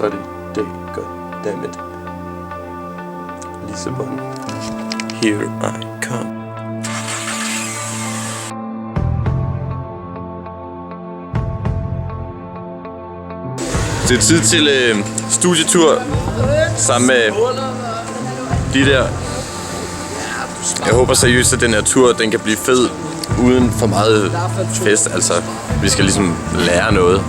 så er det det. Goddammit. Lissabon. Here I come. Det er tid til studietur sammen med de der. Jeg håber seriøst, at den her tur den kan blive fed uden for meget fest. Altså, vi skal ligesom lære noget.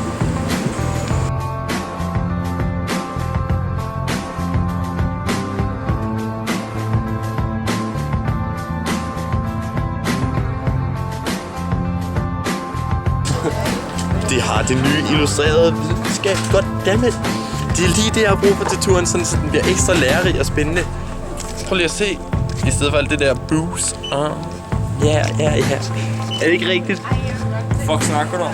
De har det nye illustrerede budskab. Goddammit. Det er lige det, jeg har brug for til turen, sådan, så den bliver ekstra lærerig og spændende. Prøv lige at se. I stedet for alt det der booze. Ja. Er det ikke rigtigt? Fuck snakker du om?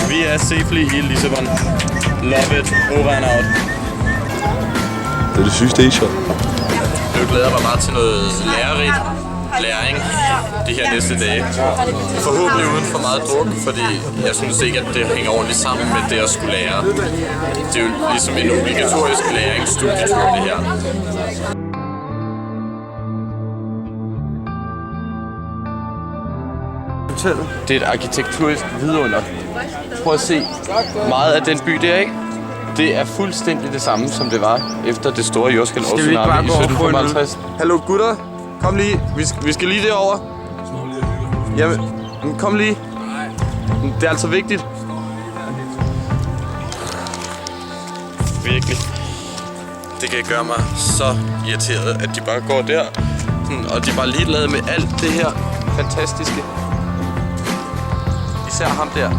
Vi er safely i Lissabon. Love it. Over and out. Det er det syge station. Nu glæder jeg mig meget til noget læring de her næste dage. Forhåbentlig uden for meget druk, fordi jeg synes ikke, at det hænger ordentligt sammen med det at skulle lære. Det er jo ligesom en obligatorisk læringsstudietur, det her. Det er et arkitekturisk vidunder. Prøv at se meget af den by der, ikke? Det er fuldstændig det samme, som det var efter det store jordskælv og tsunami i 1755. Hallo gutter, kom lige. Vi skal lige derover. Jamen, kom lige. Det er altså vigtigt. Virkelig. Det kan gøre mig så irriteret, at de bare går der. Og de er bare ligeglade med alt det her fantastiske. Især ham der.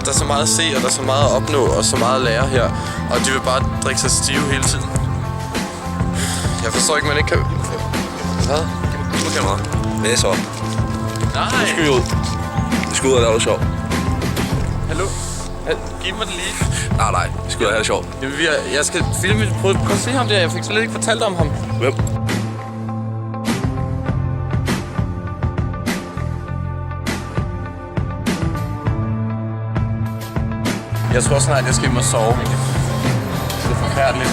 Der er så meget at se, og der er så meget at opnå, og så meget at lære her. Og de vil bare drikke sig stive hele tiden. Jeg forstår ikke, man ikke kan... Hvad? Giv mig kameraet. Hvad så? Nej! Nu skal vi ud. Vi skal ud og lave det sjovt. Hallo? Giv mig det lige. Nej. Vi skal ud og have det sjovt. Jeg skal filme... Prøv at se ham der. Jeg fik slet ikke fortalt om ham. Hvem? Jeg tror snart, jeg skal hjem og sove. Det er forfærdeligt.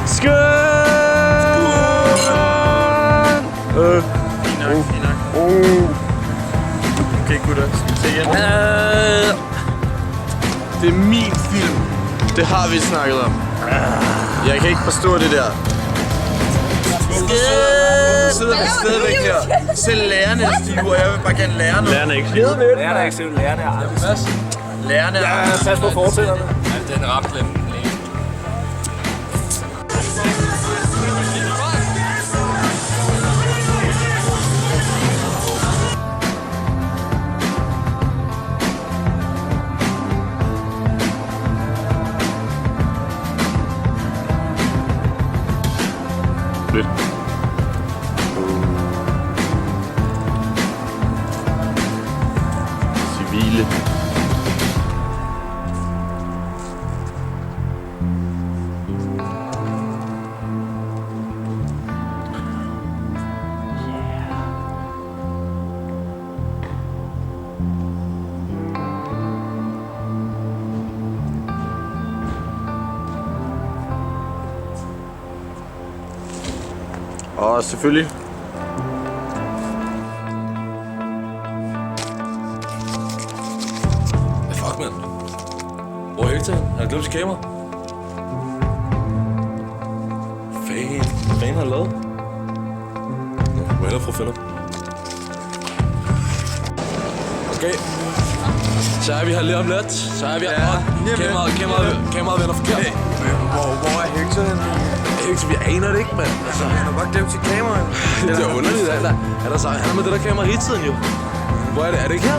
Skål! Fint nok. Okay, gutter. Skal vi se igen? Det er min film. Det har vi snakket om. Jeg kan ikke forstå det der. Så sidder vi stadigvæk her. Selv lærerne er stive, og jeg vil bare gerne lære noget. Lærerne er ikke stive. Lærerne er ikke stive. Lærerne er aldrig. Lærerne er Ja, pas på fortællerne. Ja, den er ret slem. Lidt. Civile. Og selvfølgelig. Fuck, mand. Hvor er Hector? Han har glemt sit kamera. Hvad har han lavet? Nå, må hellere få fælder. Okay. Så er vi her lige om lidt. Så er vi her. Kameraet vender forkert. Hvor er Hector henne? Hector, vi aner det ikke, mand. Altså, han har bare glemt sit kamera. Det er underligt, han er med det der kamera hele tiden, jo. Hvor er det? Er det ikke her?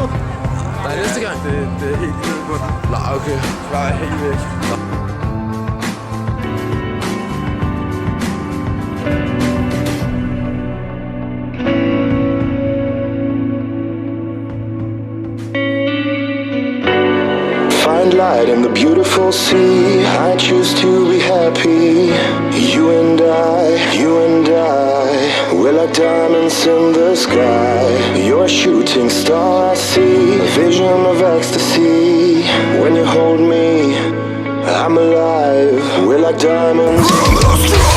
Nej, næste gang. Det er helt nede på den. Nej, okay. Bare helt væk. find light in the beautiful sea. I choose to be happy. You and I, we're like diamonds in the sky. You're a shooting star I see, a vision of ecstasy. When you hold me, I'm alive. We're like diamonds.